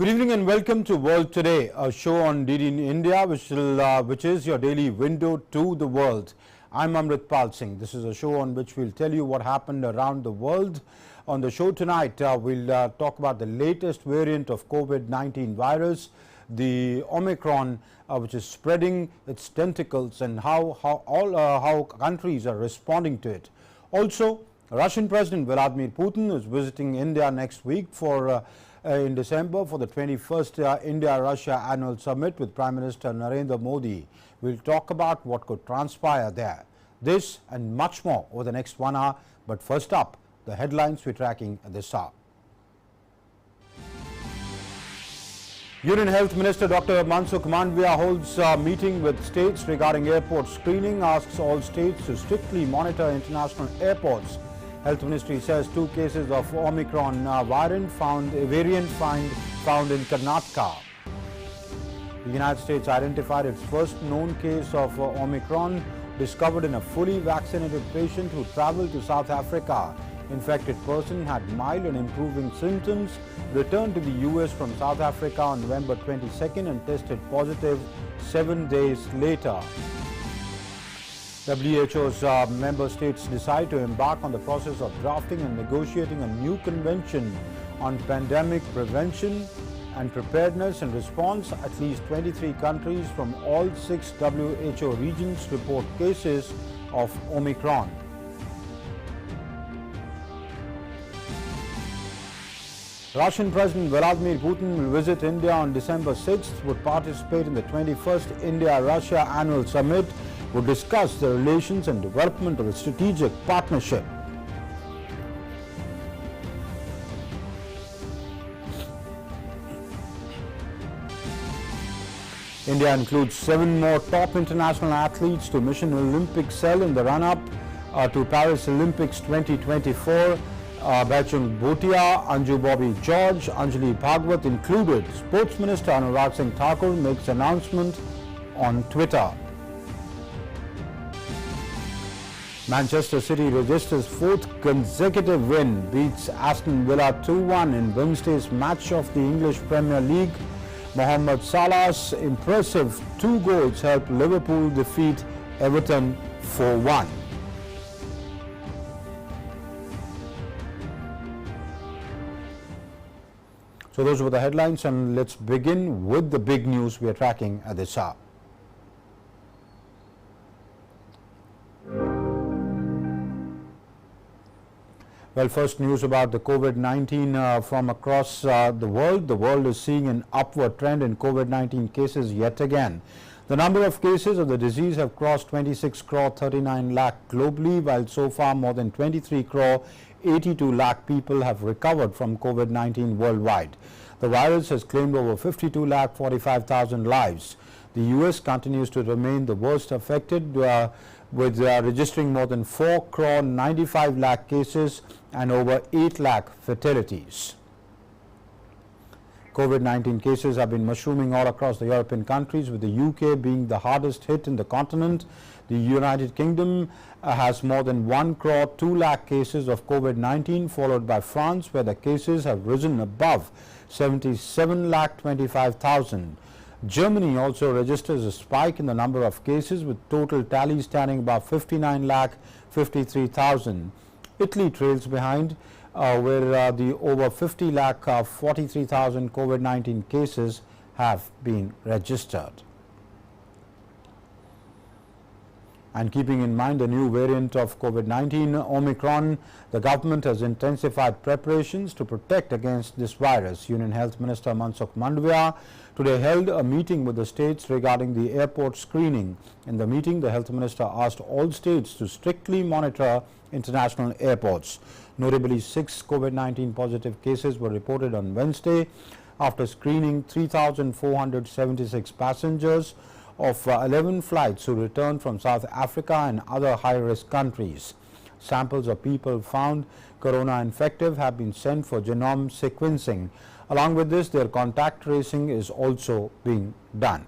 Good evening and welcome to World Today, a show on DD India which is your daily window to the world. I'm Amritpal Singh. This is a show on which we'll tell you what happened around the world. On the show tonight, we'll talk about the latest variant of COVID-19 virus, the Omicron, which is spreading its tentacles, and how countries are responding to it. Also, Russian President Vladimir Putin is visiting India next week in December for the 21st India-Russia Annual Summit with Prime Minister Narendra Modi. We'll talk about what could transpire there. This and much more over the next 1 hour. But first up, the headlines we're tracking at this hour. Union Health Minister Dr. Mansukh Mandavia holds a meeting with states regarding airport screening, asks all states to strictly monitor international airports. Health Ministry says 2 cases of Omicron variant found in Karnataka. The United States identified its first known case of Omicron, discovered in a fully vaccinated patient who traveled to South Africa. Infected person had mild and improving symptoms, returned to the US from South Africa on November 22nd and tested positive 7 days later. WHO's member states decide to embark on the process of drafting and negotiating a new convention on pandemic prevention and preparedness and response. At least 23 countries from all 6 WHO regions report cases of Omicron. Russian President Vladimir Putin will visit India on December 6th, would participate in the 21st India-Russia Annual Summit, would discuss the relations and development of a strategic partnership. India includes 7 more top international athletes to mission Olympic cell in the run-up to Paris Olympics 2024. Bachung Bhutia, Anju Bobby George, Anjali Bhagwat included. Sports Minister Anurag Singh Thakur makes announcement on Twitter. Manchester City registers 4th consecutive win, beats Aston Villa 2-1 in Wednesday's match of the English Premier League. Mohamed Salah's impressive 2 goals helped Liverpool defeat Everton 4-1. So those were the headlines, and let's begin with the big news we are tracking at this hour. Well, first news about the COVID-19 from across the world. The world is seeing an upward trend in COVID-19 cases yet again. The number of cases of the disease have crossed 26 crore 39 lakh globally, while so far more than 23 crore 82 lakh people have recovered from COVID-19 worldwide. The virus has claimed over 52 lakh 45,000 lives. The US continues to remain the worst affected, with registering more than 4 crore 95 lakh cases and over 8 lakh fatalities. COVID-19 cases have been mushrooming all across the European countries, with the UK being the hardest hit in the continent. The United Kingdom has more than 1 crore 2 lakh cases of COVID-19, followed by France, where the cases have risen above 77 lakh 25,000. Germany also registers a spike in the number of cases, with total tally standing above 59 lakh 53,000. Italy trails behind, where the over 50 lakh 43,000 COVID-19 cases have been registered. And keeping in mind the new variant of COVID-19, Omicron, the government has intensified preparations to protect against this virus. Union Health Minister Mansukh Mandavia today held a meeting with the states regarding the airport screening. In the meeting, the Health Minister asked all states to strictly monitor international airports. Notably, 6 COVID-19 positive cases were reported on Wednesday after screening 3,476 passengers of 11 flights who returned from South Africa and other high-risk countries. Samples of people found corona infective have been sent for genome sequencing. Along with this, their contact tracing is also being done.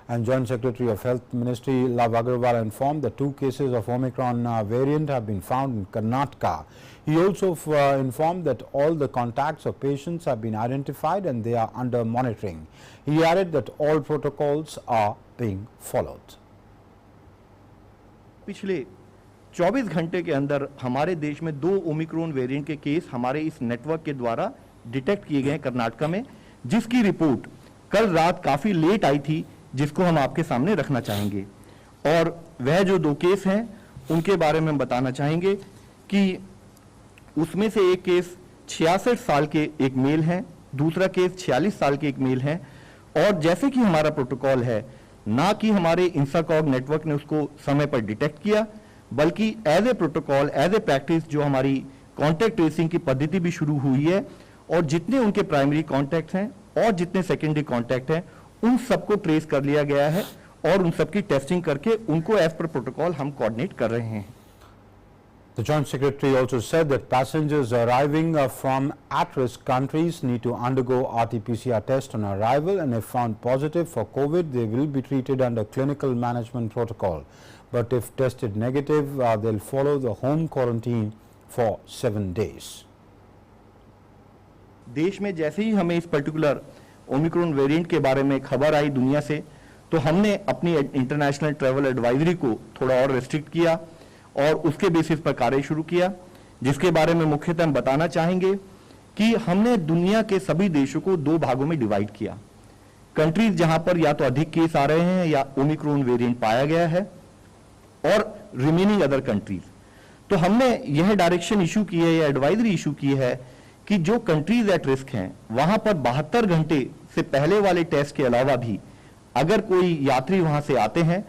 And Joint Secretary of Health Ministry Love Agarwal informed that 2 cases of Omicron variant have been found in Karnataka. He also informed that all the contacts of patients have been identified and they are under monitoring. He added that all protocols are being followed. पिछले 24 घंटे के अंदर हमारे देश में 2 Omicron variant के case हमारे इस नेटवर्क के द्वारा डिटेक्ट किए गए कर्नाटका में, जिसकी रिपोर्ट कल रात काफ़ी लेट आई थी, जिसको हम आपके सामने रखना चाहेंगे। और वह जो 2 केस हैं उनके बारे में बताना चाहेंगे कि उसमें से एक केस 66 साल के एक मेल हैं, दूसरा केस 46 साल के एक मेल हैं। और जैसे कि हमारा प्रोटोकॉल है, ना कि हमारे इंसाकॉग नेटवर्क ने उसको समय पर डिटेक्ट किया, बल्कि as a protocol, as a practice जो हमारी कॉन्टैक्ट ट्रेसिंग की पद्धति भी शुरू हुई है, और जितने उनके प्राइमरी कॉन्टैक्ट हैं और जितने सेकेंडरी कॉन्टैक्ट हैं उन सबको ट्रेस कर लिया गया है और उन सबकी टेस्टिंग करके उनको एज पर प्रोटोकॉल हम कोऑर्डिनेट कर रहे हैं। The Joint Secretary also said that passengers arriving from at-risk countries need to undergo RT-PCR test on arrival, and if found positive for COVID, they will be treated under clinical management protocol. But if tested negative, they'll follow the home quarantine for 7 days. देश में जैसे ही हमें इस particular Omicron variant के बारे में खबर आई दुनिया से, तो हमने अपनी इंटरनेशनल ट्रैवल एडवाइजरी को थोड़ा और रेस्ट्रिक्ट किया और उसके बेसिस पर कार्य शुरू किया, जिसके बारे में मुख्यतः हम बताना चाहेंगे कि हमने दुनिया के सभी देशों को 2 भागों में डिवाइड किया। कंट्रीज जहां पर या तो अधिक केस आ रहे हैं या ओमिक्रॉन वेरिएंट पाया गया है, और रिमेनिंग अदर कंट्रीज। तो हमने यह डायरेक्शन इशू की है या एडवाइजरी इशू की है कि जो कंट्रीज एट रिस्क हैं वहां पर 72 घंटे से पहले वाले टेस्ट के अलावा भी अगर कोई यात्री वहां से आते हैं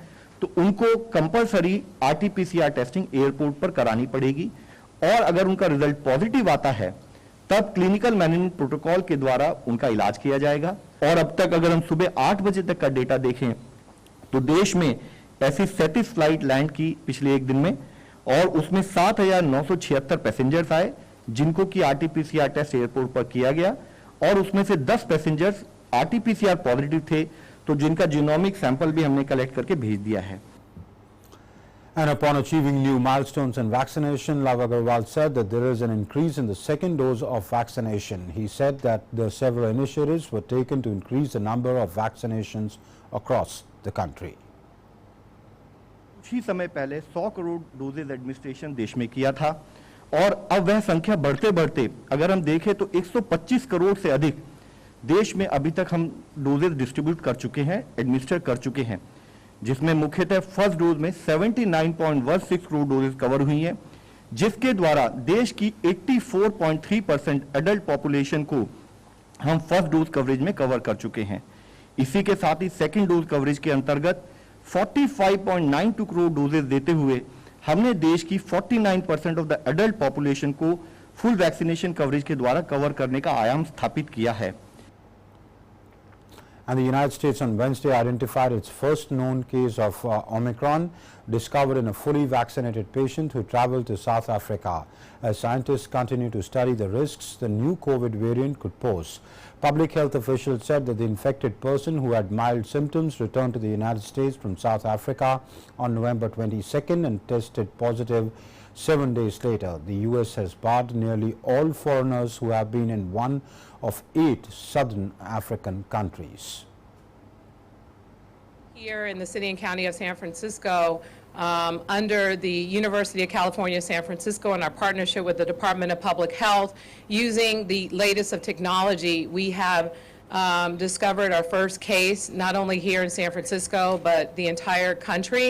तो उनको कंपलसरी RT-PCR टेस्टिंग एयरपोर्ट पर करानी पड़ेगी, और अगर उनका रिजल्ट पॉजिटिव आता है तब क्लिनिकल मैनेजमेंट प्रोटोकॉल के द्वारा उनका इलाज किया जाएगा। और अब तक अगर हम सुबह 8 बजे तक का डेटा देखें तो देश में ऐसी 37 फ्लाइट लैंड की पिछले एक दिन में, और उसमें 7,976 पैसेंजर्स आए जिनको कि RT-PCR टेस्ट एयरपोर्ट पर किया गया, और उसमें से 10 पैसेंजर्स RT-PCR पॉजिटिव थे, तो जिनका जीनोमिक सैंपल भी हमने कलेक्ट करके भेज दिया है। And upon achieving new milestones in vaccination, Love Agarwal said that there is an increase in the second dose of vaccination. He said that the several initiatives were taken to increase the number of vaccinations across the country. कुछ ही समय पहले 100 crore doses administration देश में किया था, और अब वह संख्या बढ़ते बढ़ते अगर हम देखें तो 125 करोड़ से अधिक देश में अभी तक हम डोजेज डिस्ट्रीब्यूट कर चुके हैं, एडमिनिस्टर कर चुके हैं, जिसमें मुख्यतः फर्स्ट डोज में 79.16 करोड़ डोजेज कवर हुई हैं, जिसके द्वारा देश की 84.3% एडल्ट पॉपुलेशन को हम फर्स्ट डोज कवरेज में कवर कर चुके हैं। इसी के साथ ही सेकेंड डोज कवरेज के अंतर्गत 45.92 करोड़ डोजेज देते हुए हमने देश की 49% ऑफ द एडल्ट पॉपुलेशन को फुल वैक्सीनेशन कवरेज के द्वारा कवर करने का आयाम स्थापित किया है। And the United States on Wednesday identified its first known case of Omicron, discovered in a fully vaccinated patient who traveled to South Africa. As scientists continue to study the risks the new COVID variant could pose, public health officials said that the infected person who had mild symptoms returned to the United States from South Africa on November 22nd and tested positive 7 days later. The U.S. has barred nearly all foreigners who have been in one of 8 southern African countries. Here in the city and county of San Francisco, under the University of California, San Francisco, and our partnership with the Department of Public Health, using the latest of technology, we have discovered our first case, not only here in San Francisco, but the entire country.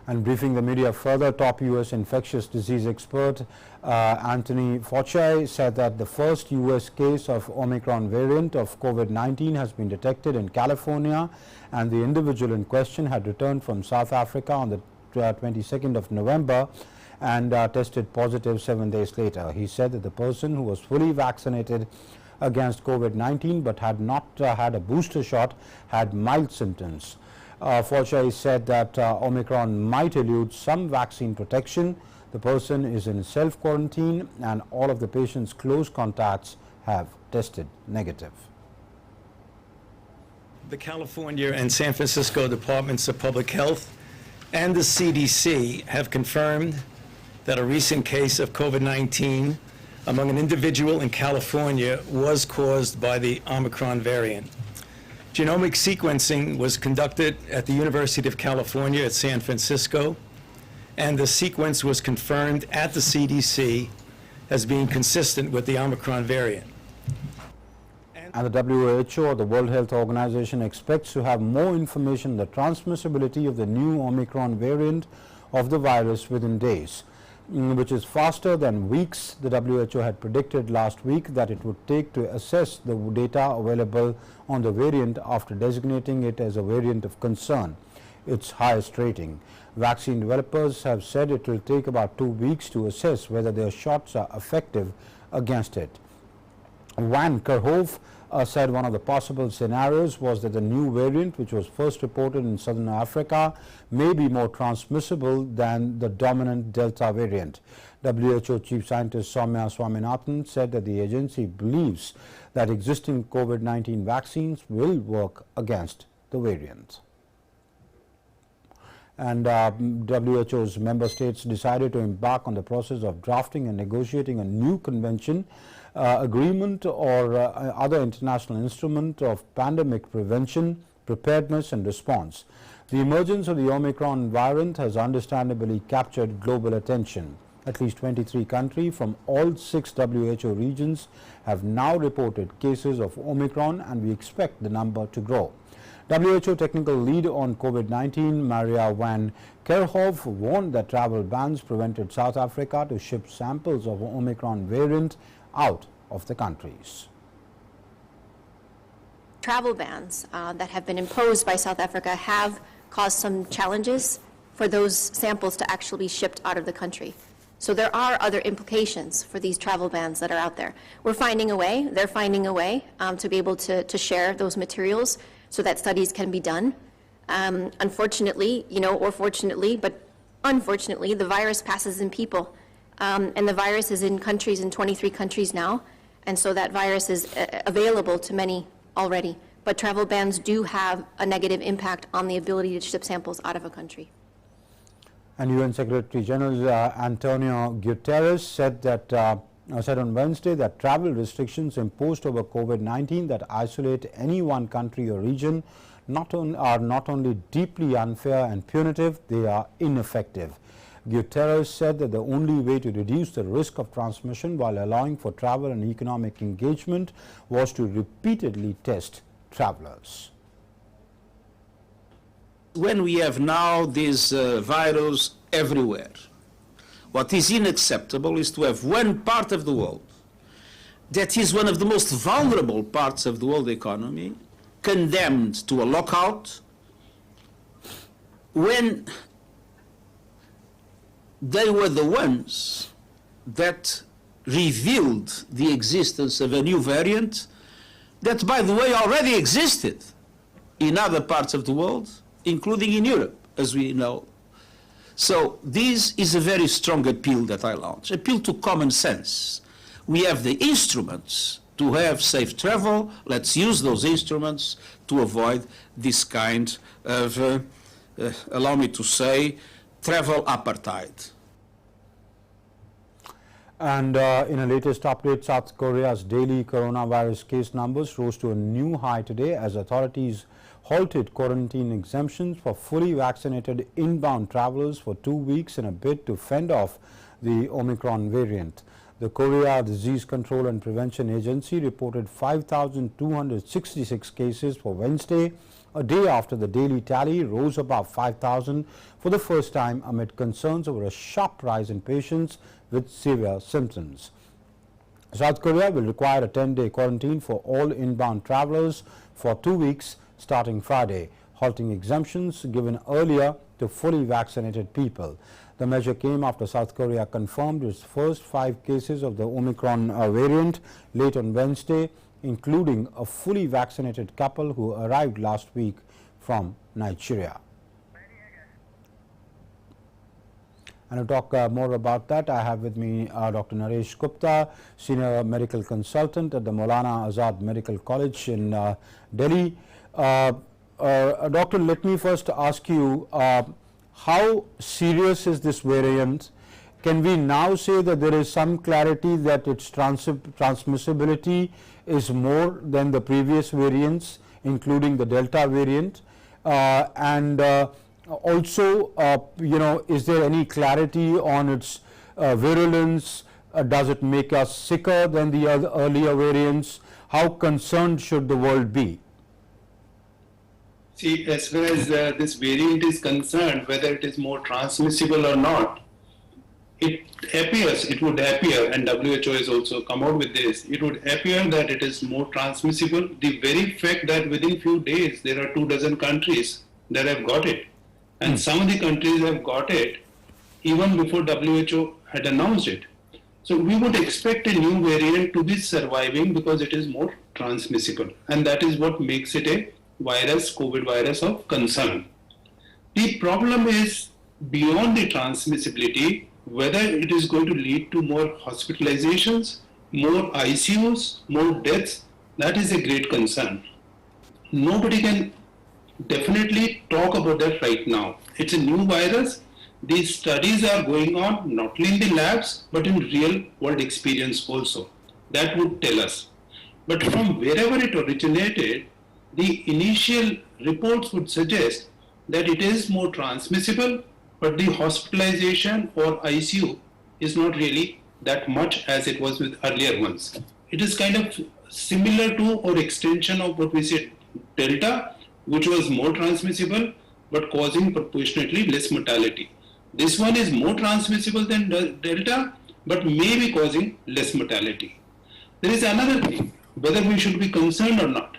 And briefing the media further, top U.S. infectious disease expert Anthony Fauci said that the first U.S. case of Omicron variant of COVID-19 has been detected in California, and the individual in question had returned from South Africa on the 22nd of November and tested positive 7 days later. He said that the person, who was fully vaccinated against COVID-19 but had not had a booster shot, had mild symptoms. Fauci said that Omicron might elude some vaccine protection. The person is in self-quarantine and all of the patient's close contacts have tested negative. the California and San Francisco Departments of Public Health and the CDC have confirmed that a recent case of COVID-19 among an individual in California was caused by the Omicron variant. Genomic sequencing was conducted at the University of California at San Francisco, and the sequence was confirmed at the CDC as being consistent with the Omicron variant. And the WHO, or the World Health Organization, expects to have more information on the transmissibility of the new Omicron variant of the virus within days, which is faster than weeks. The WHO had predicted last week that it would take to assess the data available on the variant after designating it as a variant of concern, its highest rating. Vaccine developers have said it will take about 2 weeks to assess whether their shots are effective against it. Van Kerkhove said one of the possible scenarios was that the new variant, which was first reported in southern Africa, may be more transmissible than the dominant Delta variant. WHO Chief Scientist Soumya Swaminathan said that the agency believes that existing COVID-19 vaccines will work against the variant. And WHO's member states decided to embark on the process of drafting and negotiating a new convention, agreement or other international instrument of pandemic prevention, preparedness and response. The emergence of the Omicron variant has understandably captured global attention. At least 23 countries from all 6 WHO regions have now reported cases of Omicron, and we expect the number to grow. WHO technical lead on COVID-19, Maria Van Kerkhove, warned that travel bans prevented South Africa to ship samples of Omicron variant out of the countries. Travel bans that have been imposed by South Africa have caused some challenges for those samples to actually be shipped out of the country. So there are other implications for these travel bans that are out there. We're finding a way, they're finding a way to be able to share those materials so that studies can be done. Unfortunately, or fortunately, but unfortunately, the virus passes in people. And the virus is in 23 countries now. And so that virus is available to many already. But travel bans do have a negative impact on the ability to ship samples out of a country. And UN Secretary General Antonio Guterres said on Wednesday that travel restrictions imposed over COVID-19 that isolate any one country or region are not only deeply unfair and punitive, they are ineffective. Guterres said that the only way to reduce the risk of transmission while allowing for travel and economic engagement was to repeatedly test travelers. When we have now this virus everywhere, what is unacceptable is to have one part of the world that is one of the most vulnerable parts of the world economy condemned to a lockout when they were the ones that revealed the existence of a new variant that, by the way, already existed in other parts of the world, including in Europe, as we know. So this is a very strong appeal that I launch, appeal to common sense. We have the instruments to have safe travel. Let's use those instruments to avoid this kind of, allow me to say, travel apartheid. And in a latest update, South Korea's daily coronavirus case numbers rose to a new high today as authorities halted quarantine exemptions for fully vaccinated inbound travelers for 2 weeks in a bid to fend off the Omicron variant. The Korea Disease Control and Prevention Agency reported 5,266 cases for Wednesday, a day after the daily tally rose above 5,000 for the first time amid concerns over a sharp rise in patients with severe symptoms. South Korea will require a 10-day quarantine for all inbound travelers for 2 weeks starting Friday, halting exemptions given earlier to fully vaccinated people. The measure came after South Korea confirmed its first 5 cases of the Omicron variant late on Wednesday, including a fully vaccinated couple who arrived last week from Nigeria. And to talk more about that, I have with me Dr. Naresh Gupta, Senior Medical Consultant at the Maulana Azad Medical College in Delhi. Doctor, let me first ask you, how serious is this variant? Can we now say that there is some clarity that its transmissibility is more than the previous variants, including the Delta variant? Also, is there any clarity on its virulence? Does it make us sicker than the earlier variants? How concerned should the world be? See, as far as this variant is concerned, whether it is more transmissible or not, it would appear, and WHO has also come out with this, it would appear that it is more transmissible. The very fact that within few days there are 24 countries that have got it, and some of the countries have got it even before WHO had announced it. So we would expect a new variant to be surviving because it is more transmissible, and that is what makes it a virus, COVID virus of concern. The problem is beyond the transmissibility, whether it is going to lead to more hospitalizations, more ICUs, more deaths, that is a great concern. Nobody can definitely talk about that right now. It's a new virus. These studies are going on not only in the labs, but in real world experience also. That would tell us. But from wherever it originated, the initial reports would suggest that it is more transmissible, but the hospitalization or ICU is not really that much as it was with earlier ones. It is kind of similar to or extension of what we said Delta, which was more transmissible but causing proportionately less mortality. This one is more transmissible than Delta, but may be causing less mortality. There is another thing, whether we should be concerned or not.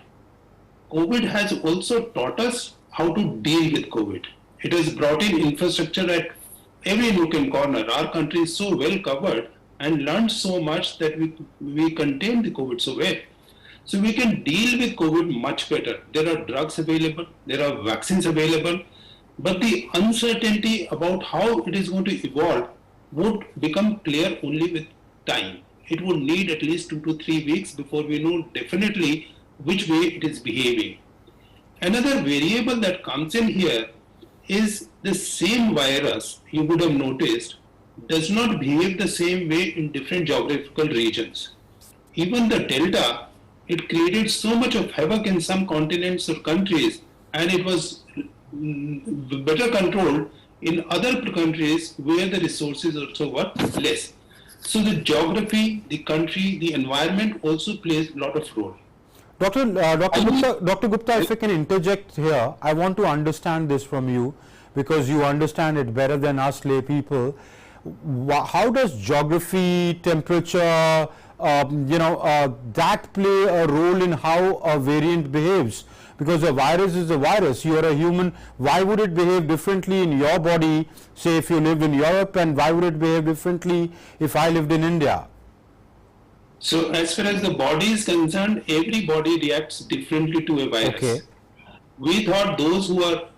COVID has also taught us how to deal with COVID. It has brought in infrastructure at every nook and corner. Our country is so well covered and learned so much that we contain the COVID so well. So we can deal with COVID much better. There are drugs available, there are vaccines available, but the uncertainty about how it is going to evolve would become clear only with time. It would need at least 2 to 3 weeks before we know definitely which way it is behaving. Another variable that comes in here is the same virus, you would have noticed, does not behave the same way in different geographical regions. Even the Delta, it created so much of havoc in some continents or countries, and it was better controlled in other countries where the resources also were less. So the geography, the country, the environment also plays a lot of role. Dr. Gupta, if I can interject here, I want to understand this from you because you understand it better than us lay people. How does geography, temperature, that play a role in how a variant behaves? Because a virus is a virus. You are a human. Why would it behave differently in your body, say if you live in Europe, and why would it behave differently if I lived in India? So as far as the body is concerned, every body reacts differently to a virus. Okay. We thought those who are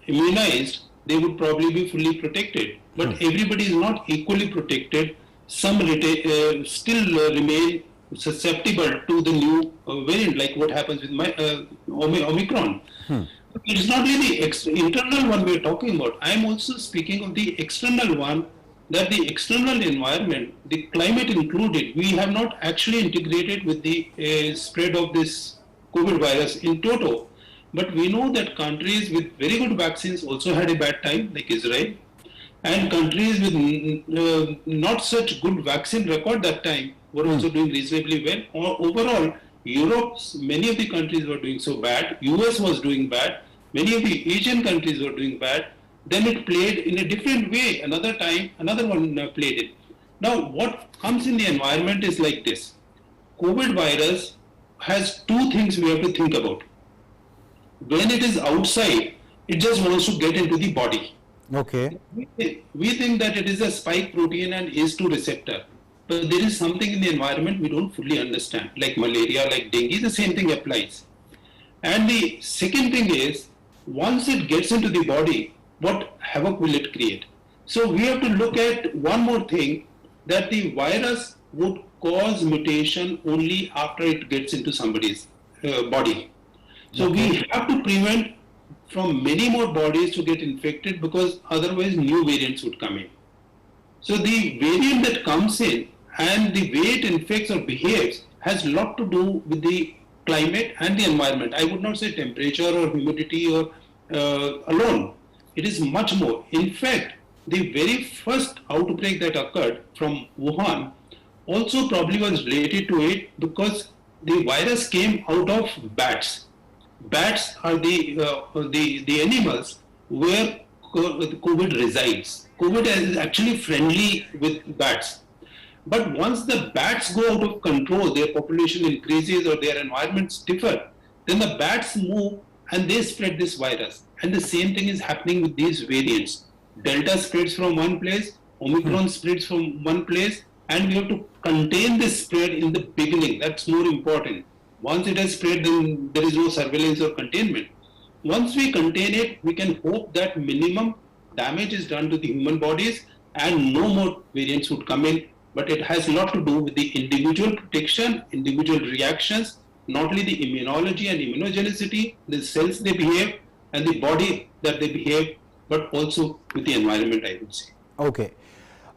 immunized, they would probably be fully protected. But everybody is not equally protected. Some still remain susceptible to the new variant, like what happens with Omicron. It's not really the internal one we're talking about. I'm also speaking of the external one, that the external environment, the climate included, we have not actually integrated with the spread of this COVID virus in toto. But we know that countries with very good vaccines also had a bad time, like Israel, and countries with not such good vaccine record that time were also doing reasonably well. Overall, Europe, many of the countries were doing so bad, US was doing bad, many of the Asian countries were doing bad. Then it played in a different way. Another time, another one played it. Now, what comes in the environment is like this. COVID virus has two things we have to think about. When it is outside, it just wants to get into the body. Okay. We think that it is a spike protein and ACE2 receptor. But there is something in the environment we don't fully understand. Like malaria, like dengue, the same thing applies. And the second thing is, once it gets into the body, what havoc will it create? So we have to look at one more thing, that the virus would cause mutation only after it gets into somebody's body. So we have to prevent from many more bodies to get infected, because otherwise new variants would come in. So the variant that comes in and the way it infects or behaves has a lot to do with the climate and the environment. I would not say temperature or humidity or alone. It is much more. In fact, the very first outbreak that occurred from Wuhan also probably was related to it, because the virus came out of bats. Bats are the animals where COVID resides. COVID is actually friendly with bats. But once the bats go out of control, their population increases or their environments differ, then the bats move and they spread this virus. And the same thing is happening with these variants. Delta spreads from one place, Omicron spreads from one place, and we have to contain this spread in the beginning. That's more important. Once it has spread, then there is no surveillance or containment. Once we contain it, we can hope that minimum damage is done to the human bodies and no more variants would come in. But it has a lot to do with the individual protection, individual reactions, not only the immunology and immunogenicity, the cells they behave, and the body that they behave, but also with the environment, I would say. Okay.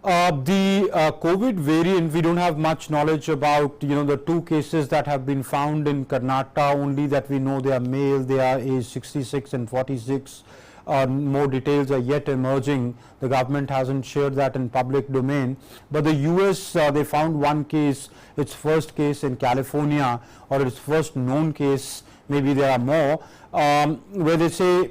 The COVID variant, we don't have much knowledge about, the two cases that have been found in Karnataka, only that we know they are male, they are age 66 and 46. More details are yet emerging. The government hasn't shared that in public domain. But the US, they found one case, its first case in California, or its first known case, maybe there are more, where they say,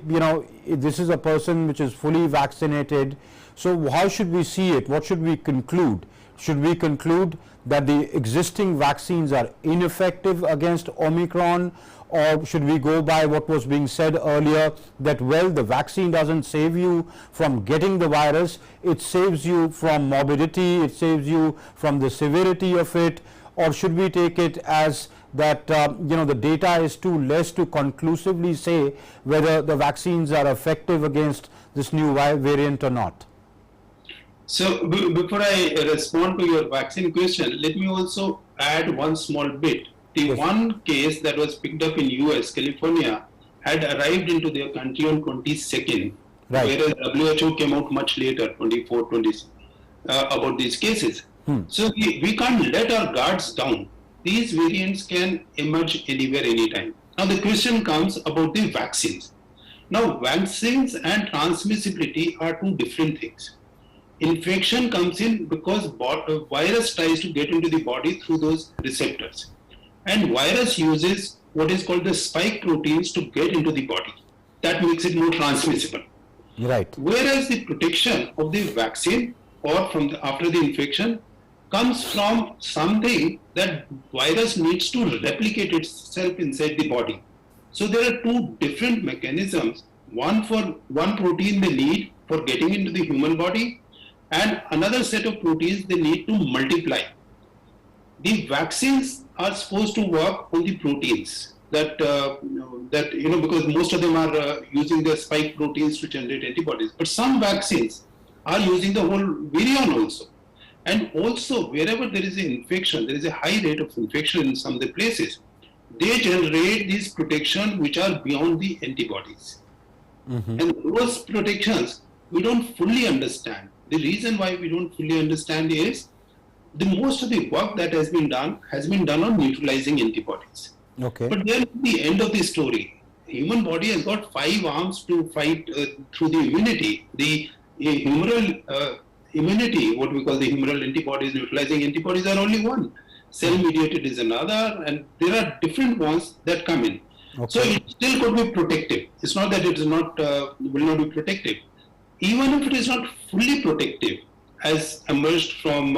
this is a person which is fully vaccinated. So how should we see it? What should we conclude? Should we conclude that the existing vaccines are ineffective against Omicron, or should we go by what was being said earlier, that, well, the vaccine doesn't save you from getting the virus, it saves you from morbidity, it saves you from the severity of it, or should we take it as that, the data is too less to conclusively say whether the vaccines are effective against this new variant or not? So before I respond to your vaccine question, let me also add one small bit. The one case that was picked up in US, California, had arrived into their country on 22nd, whereas WHO came out much later, 24, 20, about these cases. So we can't let our guards down. These variants can emerge anywhere, anytime. Now the question comes about the vaccines. Now vaccines and transmissibility are two different things. Infection comes in because virus tries to get into the body through those receptors. And virus uses what is called the spike proteins to get into the body. That makes it more transmissible. Right. Whereas the protection of the vaccine or from after the infection comes from something that virus needs to replicate itself inside the body. So there are two different mechanisms. One for one protein they need for getting into the human body, and another set of proteins they need to multiply. The vaccines are supposed to work on the proteins that because most of them are using the spike proteins to generate antibodies. But some vaccines are using the whole virion also. And also, wherever there is an infection, there is a high rate of infection in some of the places, they generate these protections which are beyond the antibodies. And those protections we don't fully understand. The reason why we don't fully understand is the most of the work that has been done on neutralizing antibodies. Okay. But then at the end of the story, the human body has got 5 arms to fight through the immunity. The humoral immunity, what we call the humoral antibodies, neutralizing antibodies, are only one. Cell-mediated is another, and there are different ones that come in. Okay. So it still could be protective. It's not that it is not will not be protective. Even if it is not fully protective, as emerged from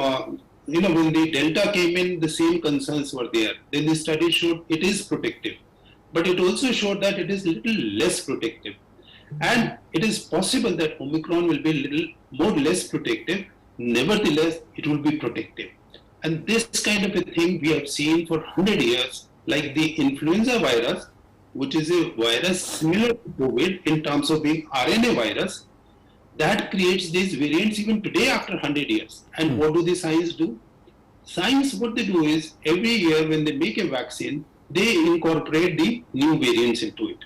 when the Delta came in, the same concerns were there. Then the study showed it is protective, but it also showed that it is little less protective. And it is possible that Omicron will be a little more less protective. Nevertheless, it will be protective. And this kind of a thing we have seen for 100 years, like the influenza virus, which is a virus similar to COVID in terms of being RNA virus, that creates these variants even today after 100 years. And what do the science do? Science, what they do is, every year when they make a vaccine, they incorporate the new variants into it.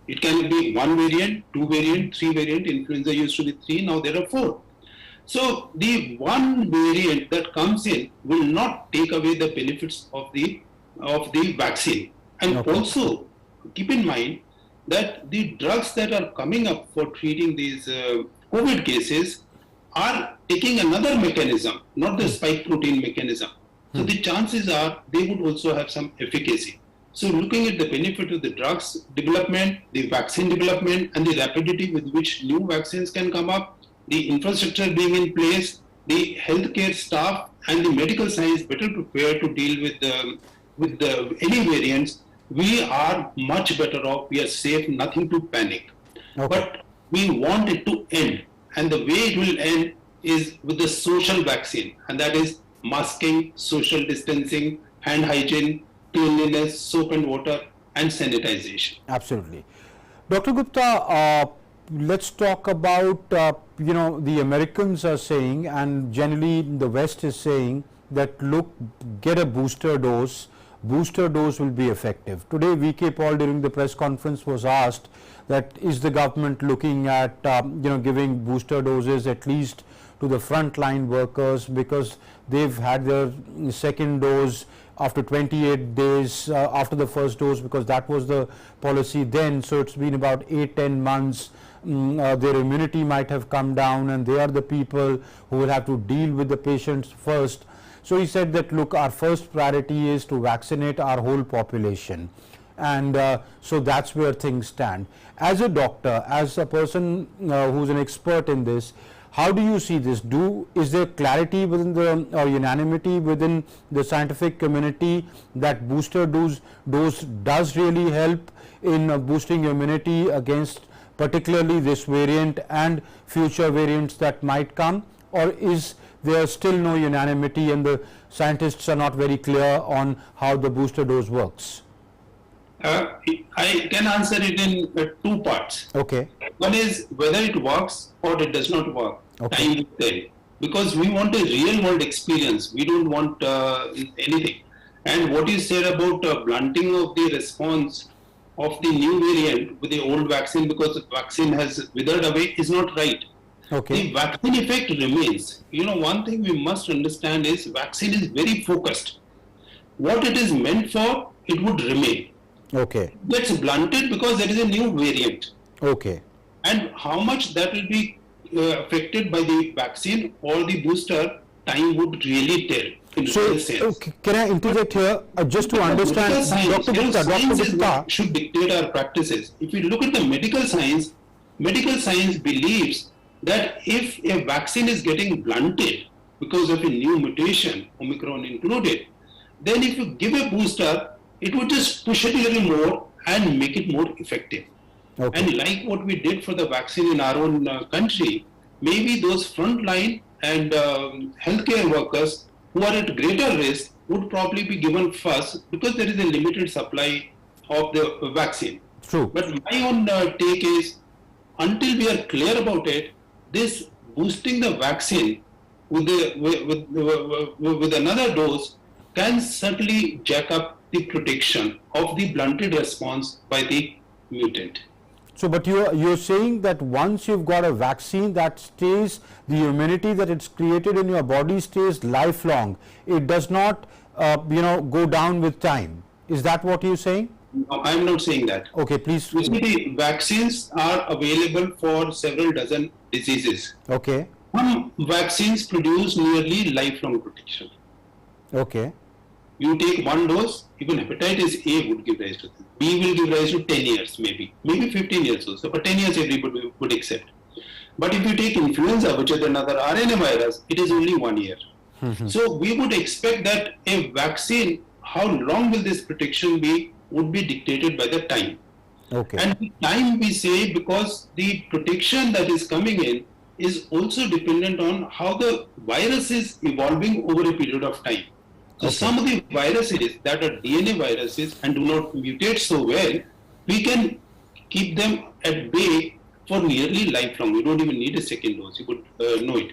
It can be one variant, two variant, three variant. Influenza used to be 3, now there are 4. So the one variant that comes in will not take away the benefits of the vaccine. And also keep in mind that the drugs that are coming up for treating these COVID cases are taking another mechanism, not the spike protein mechanism. So the chances are they would also have some efficacy. So looking at the benefit of the drugs development, the vaccine development, and the rapidity with which new vaccines can come up, the infrastructure being in place, the healthcare staff and the medical science better prepared to deal with any variants, we are much better off. We are safe, nothing to panic. But we want it to end. And the way it will end is with the social vaccine, and that is masking, social distancing, hand hygiene, cleanliness, soap and water, and sanitization. Absolutely. Dr. Gupta, let's talk about, the Americans are saying, and generally the West is saying, that look, get a booster dose will be effective. Today, VK Paul during the press conference was asked that is the government looking at, giving booster doses at least to the frontline workers, because they've had their second dose after 28 days after the first dose, because that was the policy then. So it's been about 8-10 months. Their immunity might have come down, and they are the people who will have to deal with the patients first. So he said that, look, our first priority is to vaccinate our whole population. And so that's where things stand. As a doctor, as a person who's an expert in this, how do you see this? Is there clarity within the, or unanimity within the scientific community that booster dose does really help in boosting immunity against particularly this variant and future variants that might come? Or is there still no unanimity and the scientists are not very clear on how the booster dose works? I can answer it in 2 parts. Okay. One is whether it works or it does not work. Okay. Time will tell. Because we want a real world experience. We don't want anything. And what you said about blunting of the response of the new variant with the old vaccine because the vaccine has withered away is not right. Okay. The vaccine effect remains. One thing we must understand is vaccine is very focused. What it is meant for, it would remain. Okay. It gets blunted because there is a new variant. Okay. And how much that will be affected by the vaccine or the booster, time would really tell. So, can I interject here just to understand, Dr. Gupta, should dictate our practices. If you look at the medical science believes that if a vaccine is getting blunted because of a new mutation, Omicron included, then if you give a booster, it would just push it a little more and make it more effective. Okay. And like what we did for the vaccine in our own country, maybe those frontline and healthcare workers who are at greater risk would probably be given first because there is a limited supply of the vaccine. True. But my own take is, until we are clear about it, this boosting the vaccine with another dose can certainly jack up the protection of the blunted response by the mutant. So, but you're saying that once you've got a vaccine that stays, the immunity that it's created in your body stays lifelong. It does not, go down with time. Is that what you're saying? No, I'm not saying that. Okay, please. You see, the vaccines are available for several dozen diseases. Okay. Some vaccines produce nearly lifelong protection. Okay. You take one dose, even hepatitis A would give rise to this. B will give rise to 10 years maybe 15 years also, but 10 years everybody would accept. But if you take influenza, which is another RNA virus, it is only 1 year. So we would expect that a vaccine, how long will this protection be, would be dictated by the time. Okay. And the time we say, because the protection that is coming in is also dependent on how the virus is evolving over a period of time. So some of the viruses that are DNA viruses and do not mutate so well, we can keep them at bay for nearly lifelong. You don't even need a second dose. You could know it.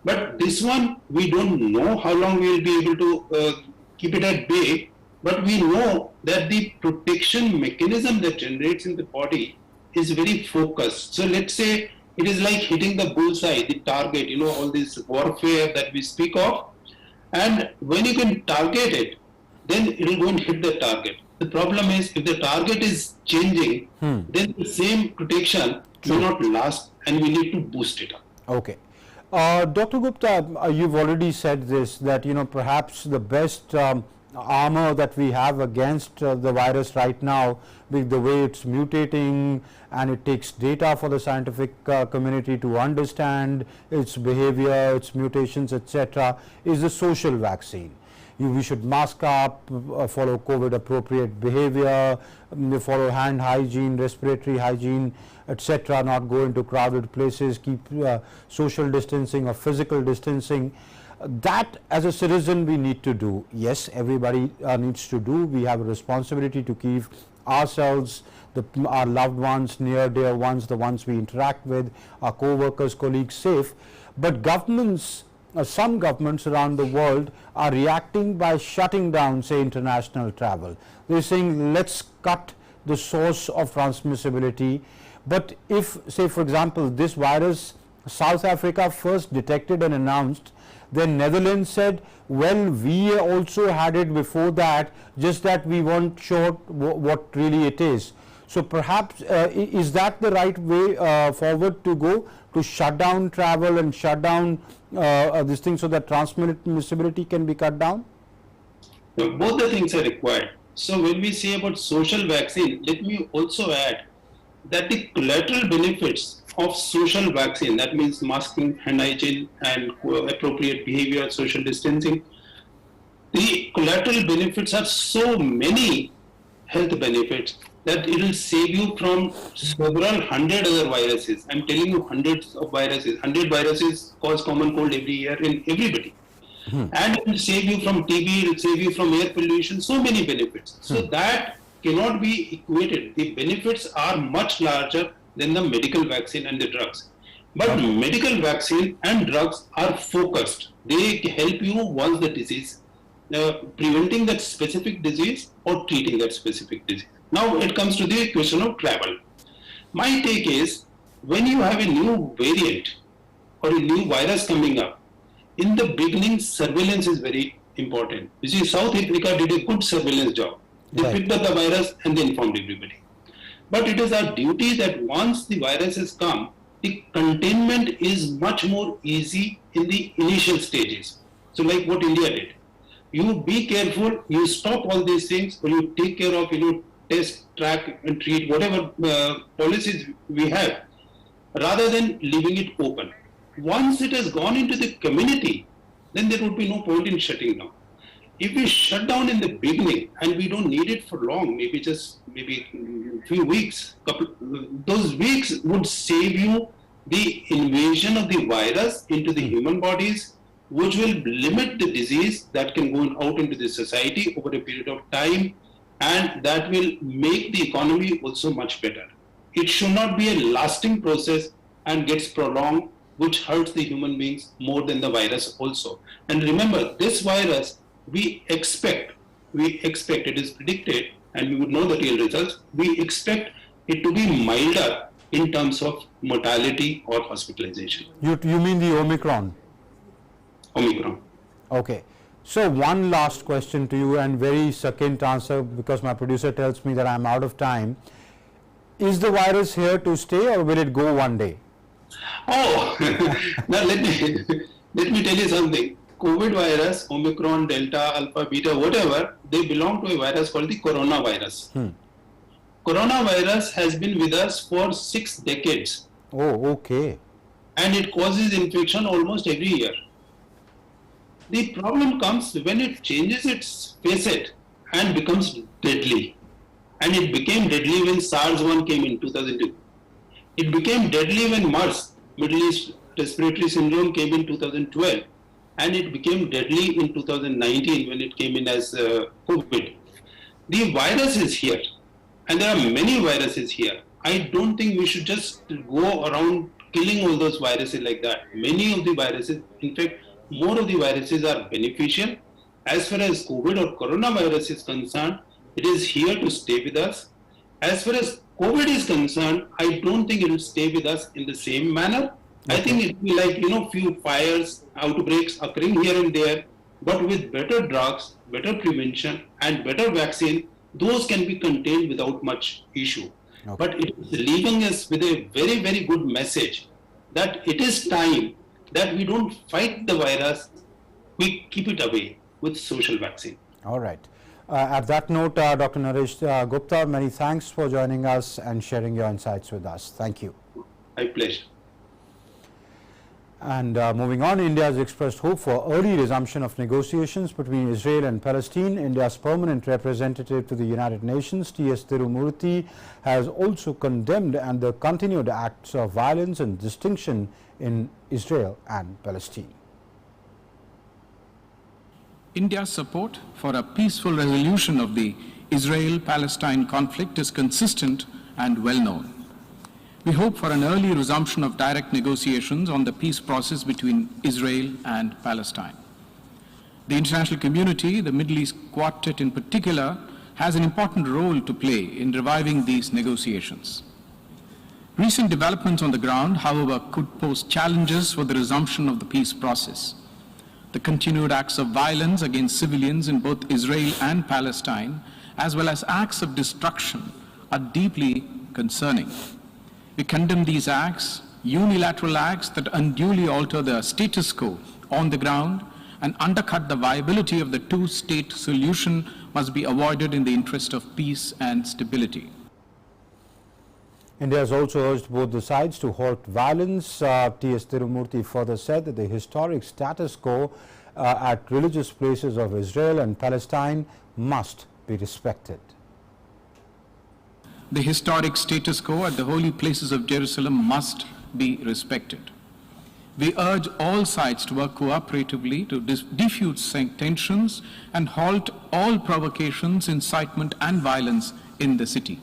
But this one, we don't know how long we will be able to keep it at bay But we know that the protection mechanism that generates in the body is very focused. So let's say it is like hitting the bullseye, the target, all this warfare that we speak of. And when you can target it, then it will go and hit the target. The problem is if the target is changing, then the same protection will not last and we need to boost it up. Okay. Dr. Gupta, you've already said this, that perhaps the best armor that we have against the virus right now, with the way it's mutating, and it takes data for the scientific community to understand its behavior, its mutations, etc., is the social vaccine. We should mask up, follow COVID appropriate behavior, follow hand hygiene, respiratory hygiene, etc., not go into crowded places, keep social distancing or physical distancing. That as a citizen we need to do. Yes, everybody needs to do. We have a responsibility to keep ourselves, our loved ones, near dear ones, the ones we interact with, our co-workers, colleagues safe. But governments, some governments around the world are reacting by shutting down, say, international travel. They're saying, let's cut the source of transmissibility. But if, say, for example, this virus, South Africa first detected and announced, then Netherlands said, well, we also had it before that, just that we weren't sure what really it is. So perhaps, is that the right way forward to go, to shut down travel and shut down this thing so that transmissibility can be cut down? Both the things are required. So when we say about social vaccine, let me also add that the collateral benefits of social vaccine, that means masking, hand hygiene, and appropriate behavior, social distancing, the collateral benefits are so many health benefits that it will save you from several hundred other viruses. I'm telling you, hundreds of viruses. 100 viruses cause common cold every year in everybody. And it will save you from TB, it will save you from air pollution, so many benefits. So that cannot be equated. The benefits are much larger than the medical vaccine and the drugs. But medical vaccine and drugs are focused. They help you once the disease, preventing that specific disease or treating that specific disease. Now it comes to the question of travel. My take is, when you have a new variant or a new virus coming up, in the beginning, surveillance is very important. You see, South Africa did a good surveillance job. They picked up the virus and they informed everybody. But it is our duty that once the virus has come, the containment is much more easy in the initial stages. So like what India did. You be careful, you stop all these things, or you take care of, test, track and treat whatever policies we have, rather than leaving it open. Once it has gone into the community, then there would be no point in shutting down. If we shut down in the beginning and we don't need it for long, maybe a few weeks, those weeks would save you the invasion of the virus into the human bodies, which will limit the disease that can go out into the society over a period of time, and that will make the economy also much better. It should not be a lasting process and gets prolonged, which hurts the human beings more than the virus also. And remember, this virus, we expect, it is predicted, and we would know the real results, we expect it to be milder in terms of mortality or hospitalization. You mean the Omicron? Omicron. Okay. So one last question to you, and very succinct answer, because my producer tells me that I'm out of time. Is the virus here to stay, or will it go one day? Oh, now let me tell you something. COVID virus, Omicron, Delta, Alpha, Beta, whatever, they belong to a virus called the coronavirus. Coronavirus has been with us for 6 decades. Oh, okay. And it causes infection almost every year. The problem comes when it changes its facet and becomes deadly. And it became deadly when SARS-1 came in 2002. It became deadly when MERS, Middle East Respiratory Syndrome, came in 2012. And it became deadly in 2019 when it came in as COVID. The virus is here, and there are many viruses here. I don't think we should just go around killing all those viruses like that. Many of the viruses, in fact, more of the viruses are beneficial, As far as COVID or coronavirus is concerned, it is here to stay with us. As far as COVID is concerned, I don't think it will stay with us in the same manner. I think it will be like, few fires, outbreaks occurring here and there, but with better drugs, better prevention, and better vaccine, those can be contained without much issue. Okay. But it is leaving us with a very, very good message that it is time that we don't fight the virus, we keep it away with social vaccine. All right. At that note, Dr. Naresh Gupta, many thanks for joining us and sharing your insights with us. Thank you. My pleasure. And moving on, India has expressed hope for early resumption of negotiations between Israel and Palestine. India's permanent representative to the United Nations, T.S. Tirumurti, has also condemned and the continued acts of violence and distinction in Israel and Palestine. India's support for a peaceful resolution of the Israel-Palestine conflict is consistent and well known. We hope for an early resumption of direct negotiations on the peace process between Israel and Palestine. The international community, the Middle East Quartet in particular, has an important role to play in reviving these negotiations. Recent developments on the ground, however, could pose challenges for the resumption of the peace process. The continued acts of violence against civilians in both Israel and Palestine, as well as acts of destruction, are deeply concerning. We condemn these acts, unilateral acts that unduly alter the status quo on the ground and undercut the viability of the two-state solution must be avoided in the interest of peace and stability. India has also urged both the sides to halt violence. T.S. Tirumurti further said that the historic status quo at religious places of Israel and Palestine must be respected. The historic status quo at the holy places of Jerusalem must be respected. We urge all sides to work cooperatively to defuse tensions and halt all provocations, incitement and violence in the city.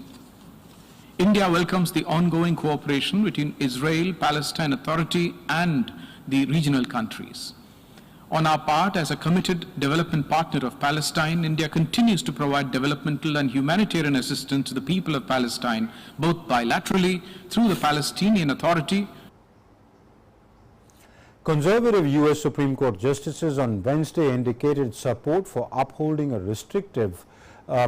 India welcomes the ongoing cooperation between Israel, Palestine Authority and the regional countries. On our part, as a committed development partner of Palestine, India continues to provide developmental and humanitarian assistance to the people of Palestine, both bilaterally through the Palestinian Authority. Conservative U.S. Supreme Court justices on Wednesday indicated support for upholding a restrictive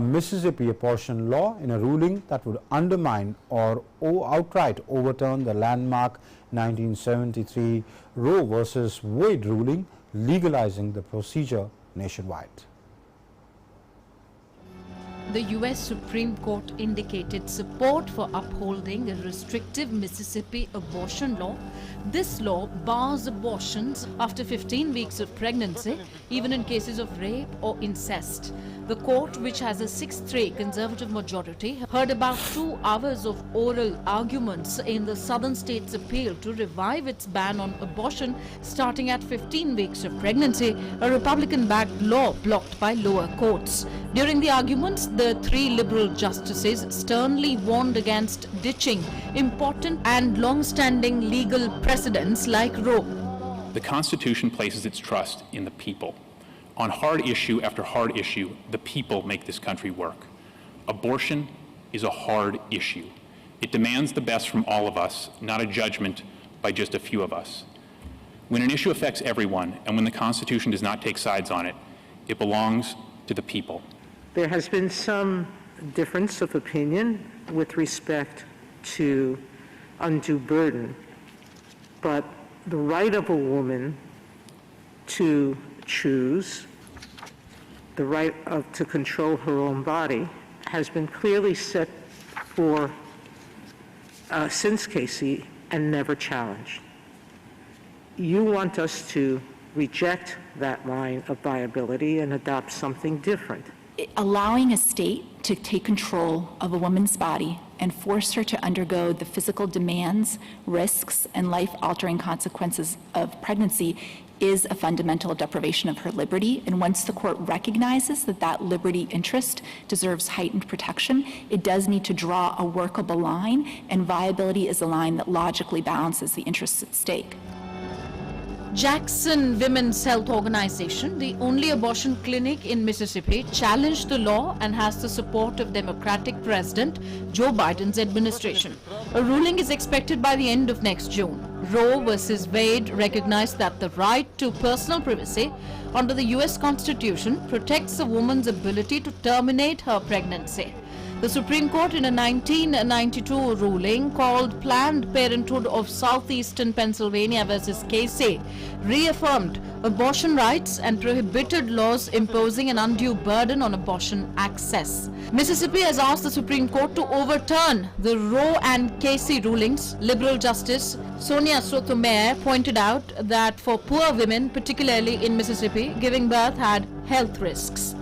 Mississippi abortion law in a ruling that would undermine or outright overturn the landmark 1973 Roe versus Wade ruling legalizing the procedure nationwide. The U.S. Supreme Court indicated support for upholding a restrictive Mississippi abortion law. This law bars abortions after 15 weeks of pregnancy, even in cases of rape or incest. The court, which has a 6-3 conservative majority, heard about 2 hours of oral arguments in the southern state's appeal to revive its ban on abortion starting at 15 weeks of pregnancy, a Republican-backed law blocked by lower courts. During the arguments, the 3 liberal justices sternly warned against ditching important and long-standing legal precedents like Roe. The Constitution places its trust in the people. On hard issue after hard issue, the people make this country work. Abortion is a hard issue. It demands the best from all of us, not a judgment by just a few of us. When an issue affects everyone, and when the Constitution does not take sides on it, it belongs to the people. There has been some difference of opinion with respect to undue burden, but the right of a woman to choose, the right to control her own body, has been clearly set for since Casey and never challenged. You want us to reject that line of viability and adopt something different. Allowing a state to take control of a woman's body and force her to undergo the physical demands, risks, and life-altering consequences of pregnancy is a fundamental deprivation of her liberty. And once the court recognizes that that liberty interest deserves heightened protection, it does need to draw a workable line, and viability is a line that logically balances the interests at stake. Jackson Women's Health Organization, the only abortion clinic in Mississippi, challenged the law and has the support of Democratic President Joe Biden's administration. A ruling is expected by the end of next June. Roe versus Wade recognized that the right to personal privacy under the U.S. Constitution protects a woman's ability to terminate her pregnancy. The Supreme Court, in a 1992 ruling called Planned Parenthood of Southeastern Pennsylvania versus Casey, reaffirmed abortion rights and prohibited laws imposing an undue burden on abortion access. Mississippi has asked the Supreme Court to overturn the Roe and Casey rulings. Liberal Justice Sonia Sotomayor pointed out that for poor women, particularly in Mississippi, giving birth had health risks.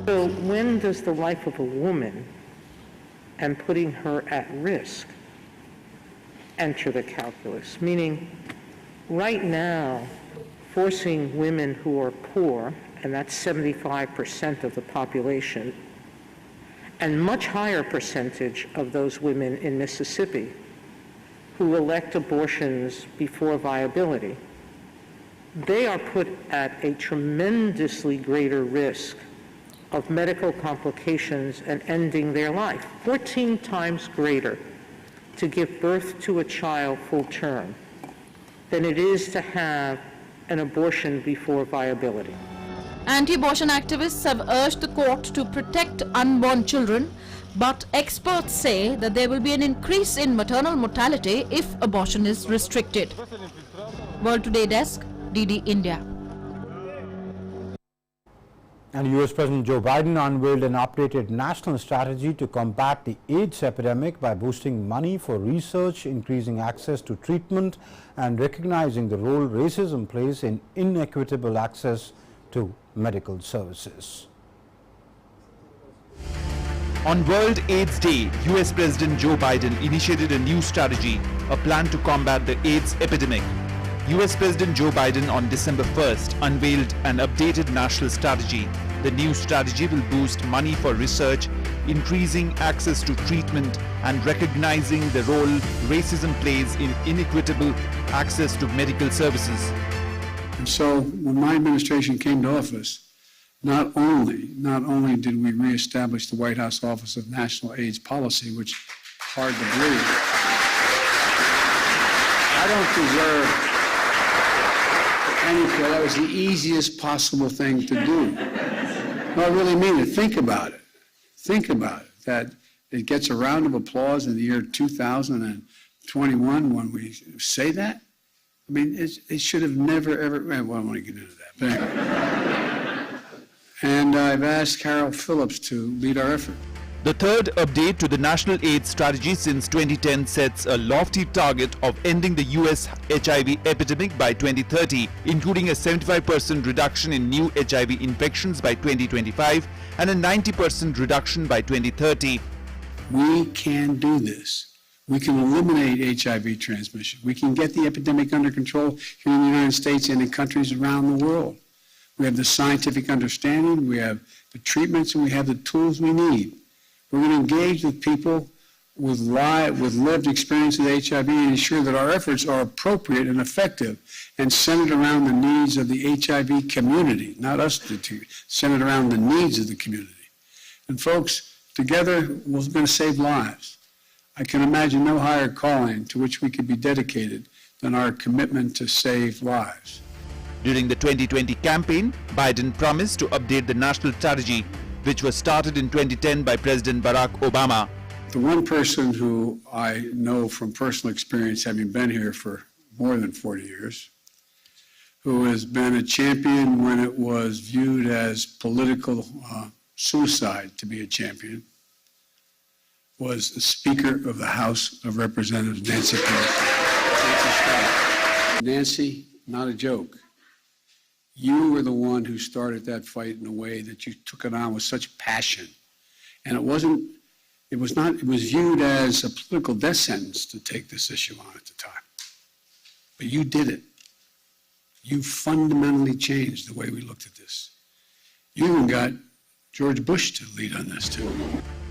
So when does the life of a woman and putting her at risk enter the calculus? Meaning, right now, forcing women who are poor, and that's 75% of the population, and much higher percentage of those women in Mississippi who elect abortions before viability, they are put at a tremendously greater risk of medical complications and ending their life, 14 times greater to give birth to a child full term than it is to have an abortion before viability. Anti-abortion activists have urged the court to protect unborn children, but experts say that there will be an increase in maternal mortality if abortion is restricted. World Today Desk, DD India. And US President Joe Biden unveiled an updated national strategy to combat the AIDS epidemic by boosting money for research, increasing access to treatment, and recognizing the role racism plays in inequitable access to medical services. On World AIDS Day, US President Joe Biden initiated a new strategy, a plan to combat the AIDS epidemic. US President Joe Biden on December 1st unveiled an updated national strategy. The new strategy will boost money for research, increasing access to treatment, and recognizing the role racism plays in inequitable access to medical services. And so when my administration came to office, not only did we reestablish the White House Office of National AIDS Policy, which is hard to believe. I don't deserve any credit. That was the easiest possible thing to do. No, I really mean it. Think about it. Think about it. That it gets a round of applause in the year 2021 when we say that. I mean, it should have never, ever, well, I don't want to get into that. But anyway. And I've asked Carol Phillips to lead our effort. The third update to the national AIDS strategy since 2010 sets a lofty target of ending the US HIV epidemic by 2030, including a 75% reduction in new HIV infections by 2025 and a 90% reduction by 2030. We can do this. We can eliminate HIV transmission. We can get the epidemic under control here in the United States and in countries around the world. We have the scientific understanding, we have the treatments, and we have the tools we need. We're going to engage with people with lived experience with HIV and ensure that our efforts are appropriate and effective and centered around the needs of the HIV community, not us, centered around the needs of the community. And folks, together, we're going to save lives. I can imagine no higher calling to which we could be dedicated than our commitment to save lives. During the 2020 campaign, Biden promised to update the national strategy, which was started in 2010 by President Barack Obama. The one person who I know from personal experience, having been here for more than 40 years, who has been a champion when it was viewed as political suicide to be a champion, was the Speaker of the House of Representatives, Nancy Pelosi. Nancy, not a joke. You were the one who started that fight in a way that you took it on with such passion. And it was viewed as a political death sentence to take this issue on at the time. But you did it. You fundamentally changed the way we looked at this. You even got George Bush to lead on this too.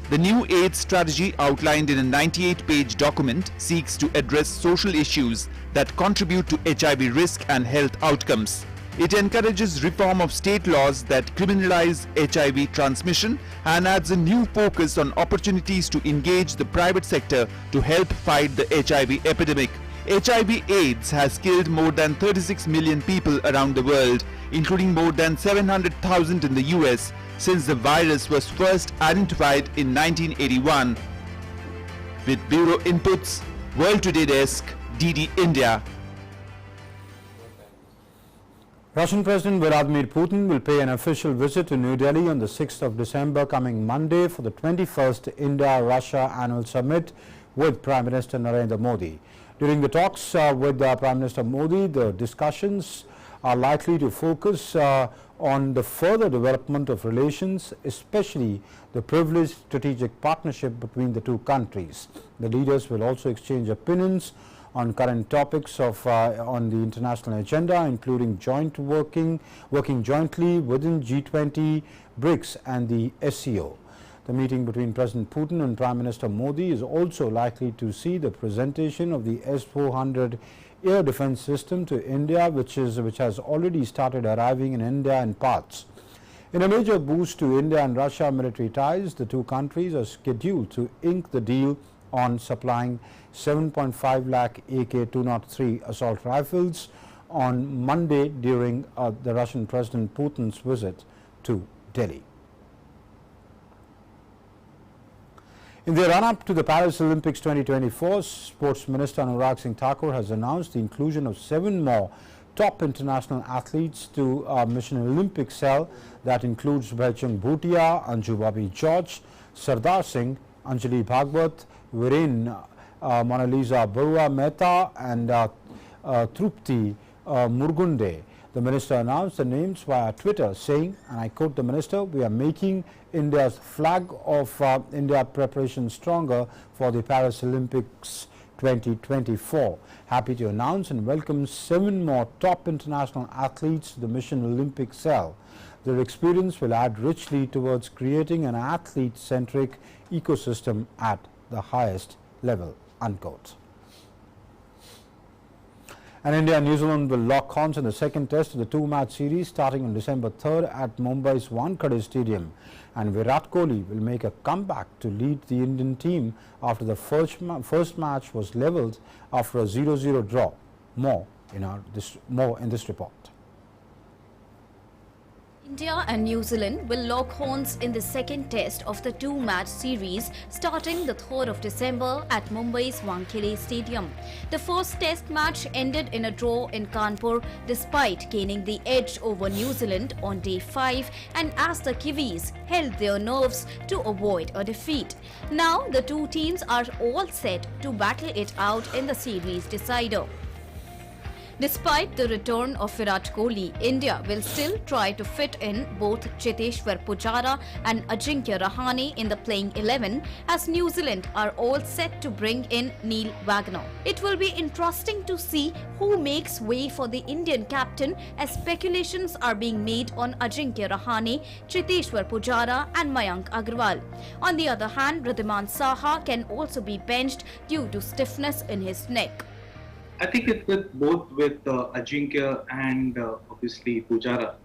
The new AIDS strategy, outlined in a 98-page document, seeks to address social issues that contribute to HIV risk and health outcomes. It encourages reform of state laws that criminalize HIV transmission and adds a new focus on opportunities to engage the private sector to help fight the HIV epidemic. HIV/AIDS has killed more than 36 million people around the world, including more than 700,000 in the US, since the virus was first identified in 1981. With Bureau Inputs, World Today Desk, DD India. Russian President Vladimir Putin will pay an official visit to New Delhi on the 6th of December, coming Monday, for the 21st India-Russia Annual Summit with Prime Minister Narendra Modi. During the talks with Prime Minister Modi, the discussions are likely to focus on the further development of relations, especially the privileged strategic partnership between the two countries. The leaders will also exchange opinions on current topics on the international agenda, including working jointly within G20, BRICS and the SCO. The meeting between President Putin and Prime Minister Modi is also likely to see the presentation of the S-400 air defense system to India, which has already started arriving in India in parts. In a major boost to India and Russia military ties, the two countries are scheduled to ink the deal on supplying 7.5 lakh AK-203 assault rifles on Monday during the Russian President Putin's visit to Delhi. In the run-up to the Paris Olympics 2024, Sports Minister Anurag Singh Thakur has announced the inclusion of 7 more top international athletes to Mission Olympic cell that includes Baichung Bhutia, Anju Bobby George, Sardar Singh, Anjali Bhagwat, Viren Mona Lisa Barua Mehta and Trupti Murgunde. The minister announced the names via Twitter, saying, and I quote the minister, "We are making India's flag of India preparation stronger for the Paris Olympics 2024. Happy to announce and welcome 7 more top international athletes to the Mission Olympic cell. Their experience will add richly towards creating an athlete-centric ecosystem at the highest level." Unquote. And India and New Zealand will lock horns in the second test of the 2-match series starting on December 3rd at Mumbai's Wankhede Stadium. And Virat Kohli will make a comeback to lead the Indian team after the first match was levelled after a 0-0 draw. More in this report. India and New Zealand will lock horns in the second test of the 2-match series starting the 3rd of December at Mumbai's Wankhede Stadium. The first test match ended in a draw in Kanpur despite gaining the edge over New Zealand on day 5 and as the Kiwis held their nerves to avoid a defeat. Now the two teams are all set to battle it out in the series decider. Despite the return of Virat Kohli, India will still try to fit in both Cheteshwar Pujara and Ajinkya Rahane in the playing 11 as New Zealand are all set to bring in Neil Wagner. It will be interesting to see who makes way for the Indian captain as speculations are being made on Ajinkya Rahane, Cheteshwar Pujara and Mayank Agarwal. On the other hand, Wriddhiman Saha can also be benched due to stiffness in his neck. I think it's with Ajinkya and obviously Pujara,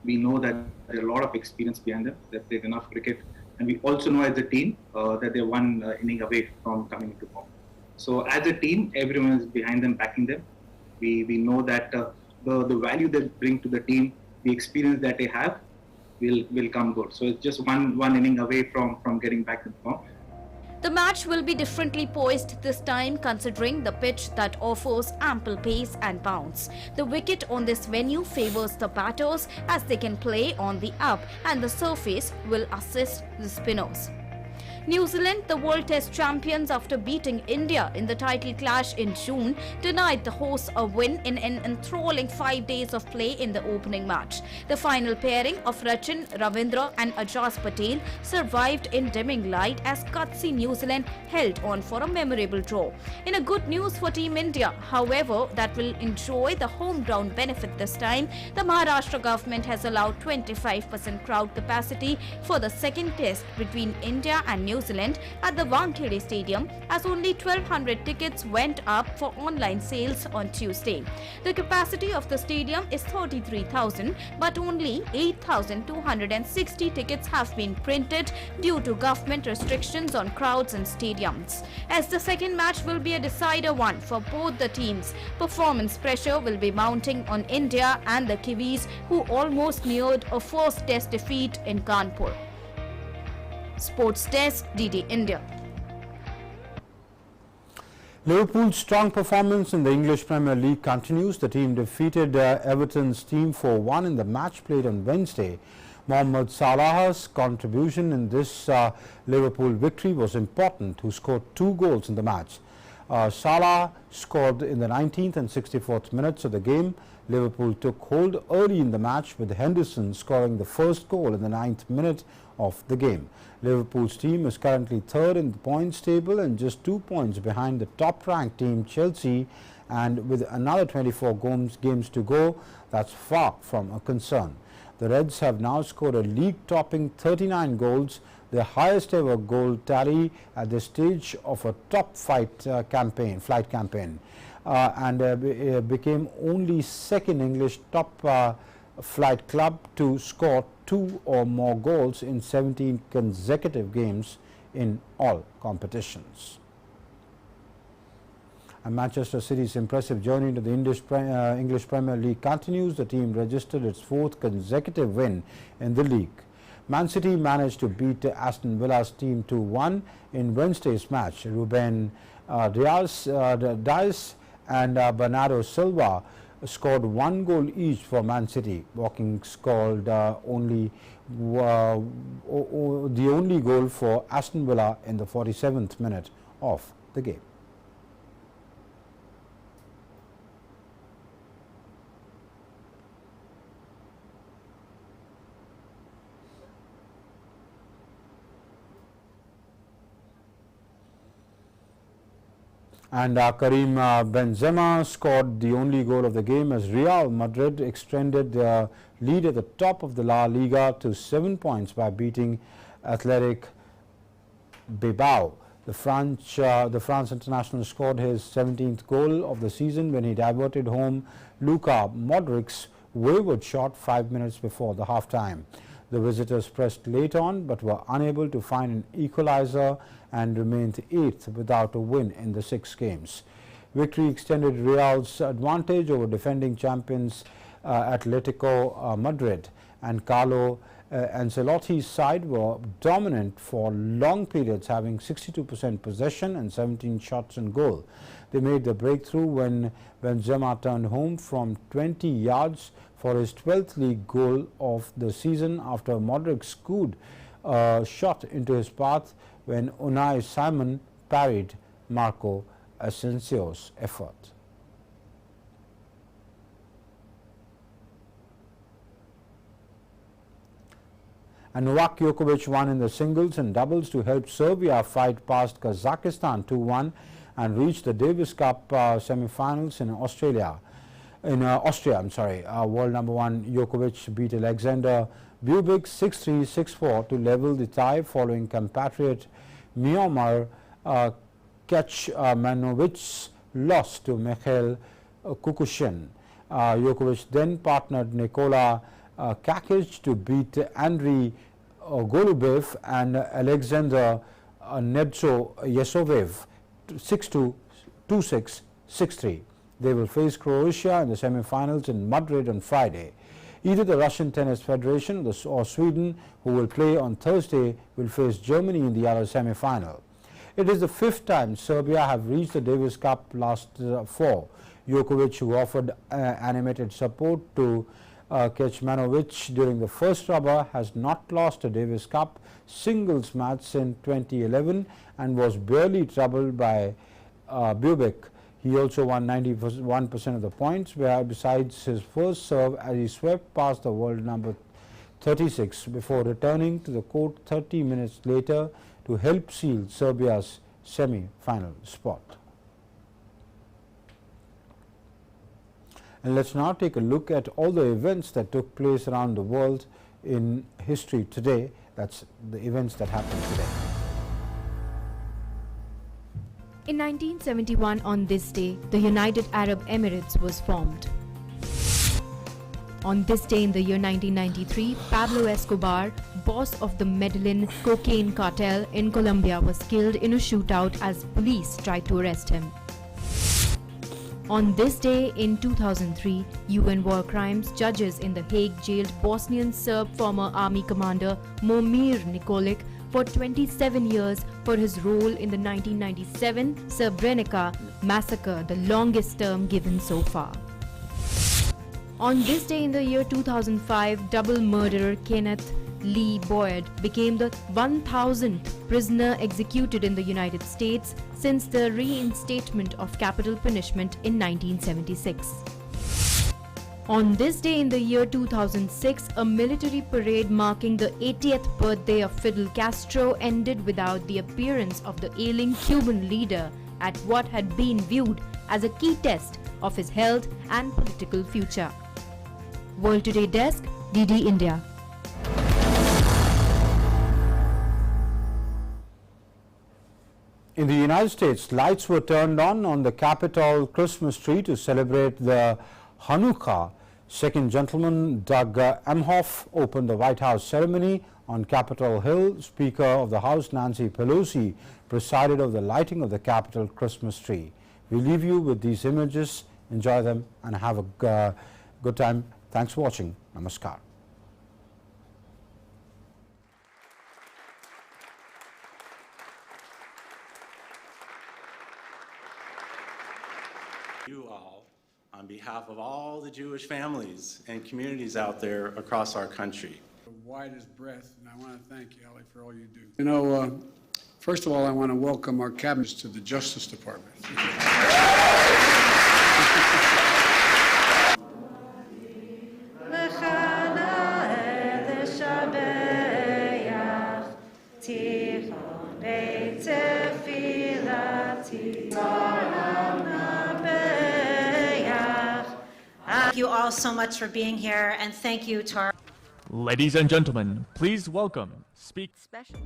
we know that there are a lot of experience behind them, they've played enough cricket, and we also know as a team that they're one inning away from coming into form. So as a team, everyone is behind them, backing them. We know that the value they bring to the team, the experience that they have, will come good. So it's just one inning away from getting back in form. The match will be differently poised this time considering the pitch that offers ample pace and bounce. The wicket on this venue favours the batters as they can play on the up and the surface will assist the spinners. New Zealand, the World Test champions after beating India in the title clash in June, denied the hosts a win in an enthralling 5 days of play in the opening match. The final pairing of Rachin Ravindra and Ajaz Patel survived in dimming light as gutsy New Zealand held on for a memorable draw. In a good news for Team India, however, that will enjoy the home ground benefit this time, the Maharashtra government has allowed 25% crowd capacity for the second test between India and New New Zealand at the Wankhede Stadium, as only 1,200 tickets went up for online sales on Tuesday. The capacity of the stadium is 33,000, but only 8,260 tickets have been printed due to government restrictions on crowds in stadiums. As the second match will be a decider one for both the teams, performance pressure will be mounting on India and the Kiwis, who almost neared a first test defeat in Kanpur. Sports Desk, DD India. Liverpool's strong performance in the English Premier League continues. The team defeated Everton's team 4-1 in the match played on Wednesday. Mohamed Salah's contribution in this Liverpool victory was important, who scored 2 goals in the match. Salah scored in the 19th and 64th minutes of the game. Liverpool took hold early in the match, with Henderson scoring the first goal in the 9th minute of the game. Liverpool's team is currently third in the points table and just 2 points behind the top-ranked team Chelsea, and with another 24 games to go, that's far from a concern. The Reds have now scored a league-topping 39 goals, their highest ever goal tally at the stage of a top flight campaign, and became only second English top flight club to score 2 or more goals in 17 consecutive games in all competitions. And Manchester City's impressive journey into the English Premier League continues. The team registered its 4th consecutive win in the league. Man City managed to beat Aston Villa's team 2-1 in Wednesday's match. Ruben Dias and Bernardo Silva scored 1 goal each for Man City. Watkins scored the only goal for Aston Villa in the 47th minute of the game. And Karim Benzema scored the only goal of the game as Real Madrid extended their lead at the top of the La Liga to 7 points by beating Athletic Bilbao. The France international scored his 17th goal of the season when he diverted home Luka Modric's wayward shot 5 minutes before the half-time. The visitors pressed late on but were unable to find an equalizer and remained 8th without a win in the 6 games. Victory extended Real's advantage over defending champions Atletico Madrid, and Carlo Ancelotti's side were dominant for long periods, having 62% possession and 17 shots on goal. They made the breakthrough when Benzema turned home from 20 yards for his 12th league goal of the season after Modric scored a shot into his path when Unai Simon parried Marco Asensio's effort. And Novak Djokovic won in the singles and doubles to help Serbia fight past Kazakhstan 2-1 and reach the Davis Cup semi-finals in Austria. World number 1 Djokovic beat Alexander Bubik 6-3, 6-4 to level the tie following compatriot Miomir Kecmanovic's loss to Mikhail Kukushin. Djokovic then partnered Nikola Kakic to beat Andrei Golubev and Alexander Nebzo-Yesovev 6-2, 2-6, 6-3. They will face Croatia in the semi-finals in Madrid on Friday. Either the Russian Tennis Federation or Sweden, who will play on Thursday, will face Germany in the other semi-final. It is the 5th time Serbia have reached the Davis Cup, last 4. Djokovic, who offered animated support to Kecmanovic during the first rubber, has not lost a Davis Cup singles match since 2011 and was barely troubled by Bubik. He also won 91% of the points, besides his first serve as he swept past the world number 36 before returning to the court 30 minutes later to help seal Serbia's semi-final spot. And let's now take a look at all the events that took place around the world in history today. That's the events that happened today. In 1971, on this day, the United Arab Emirates was formed. On this day in the year 1993, Pablo Escobar, boss of the Medellin cocaine cartel in Colombia, was killed in a shootout as police tried to arrest him. On this day in 2003, UN war crimes judges in The Hague jailed Bosnian Serb former army commander Momir Nikolic for 27 years for his role in the 1997 Srebrenica massacre, the longest term given so far. On this day in the year 2005, double murderer Kenneth Lee Boyd became the 1000th prisoner executed in the United States since the reinstatement of capital punishment in 1976. On this day in the year 2006, a military parade marking the 80th birthday of Fidel Castro ended without the appearance of the ailing Cuban leader at what had been viewed as a key test of his health and political future. World Today Desk, DD India. In the United States, lights were turned on the Capitol Christmas tree to celebrate the Hanukkah. Second Gentleman Doug Emhoff opened the White House ceremony on Capitol Hill. Speaker of the House Nancy Pelosi presided over the lighting of the Capitol Christmas tree. We leave you with these images. Enjoy them and have a good time. Thanks for watching. Namaskar. You all, on behalf of all the Jewish families and communities out there across our country. The widest breadth, and I want to thank you, Ali, for all you do. You know, first of all, I want to welcome our cabinets to the Justice Department. Thank you all so much for being here, and thank you to our... Ladies and gentlemen, please welcome Speak Special.